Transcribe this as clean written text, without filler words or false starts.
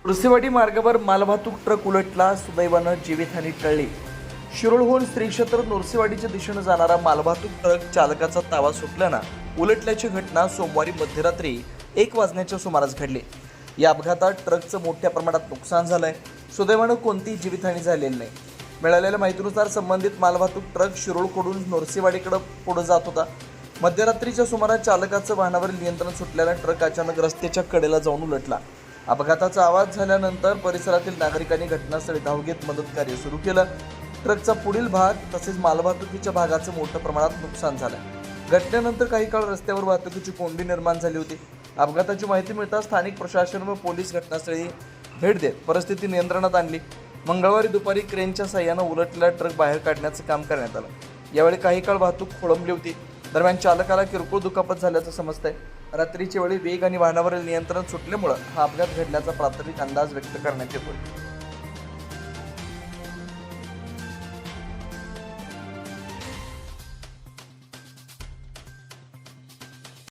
नृसिंहवाडी मार्गावर मालवाहतूक ट्रक उलटला, सुदैवानं जीवितहानी टळली। शिरोळहून श्री क्षेत्र नृसिंहवाडीच्या दिशेने जाणारा मालवाहतूक ट्रक चालकाचा ताबा सुटल्यानं उलटल्याची घटना सोमवारी मध्यरात्री 1 वाजण्याच्या सुमारास घडली। या अपघातात ट्रकचं मोठ्या प्रमाणात नुकसान झालंय। सुदैवानं कोणतीही जीवितहानी झालेली नाही। मिळालेल्या माहितीनुसार संबंधित मालवाहतूक ट्रक शिरोळकडून नृसिंहवाडीकडे पुढे जात होता। मध्यरात्रीच्या सुमारास चालकाचं वाहनावरील नियंत्रण सुटल्यानं ट्रक अचानक रस्त्याच्या कडेला जाऊन उलटला। अपघाताचा आवाज झाल्यानंतर परिसरातील नागरिकांनी घटनास्थळी धाव घेत मदत कार्य सुरू केलं। ट्रकचा पुढील भाग तसेच मालवाहतुकीच्या भागाचं मोठ्या प्रमाणात नुकसान झालं। घटनेनंतर काही काळ रस्त्यावर वाहतुकीची कोंडी निर्माण झाली होती। अपघाताची माहिती मिळताच स्थानिक प्रशासन व पोलीस घटनास्थळी भेट देत परिस्थिती नियंत्रणात आणली। मंगळवारी दुपारी क्रेनच्या साहाय्याने उलटलेला ट्रक बाहेर काढण्याचं काम करण्यात आलं। यावेळी काही काळ वाहतूक खोळंबली होती। दरम्यान चालकाला किरकोळ दुखापत झाल्याचं समजतंय। रात्रीच्या वेळी वेग आणि वाहनावरील नियंत्रण सुटल्यामुळे हा अपघात घडल्याचा प्राथमिक अंदाज व्यक्त करण्यात येतोय।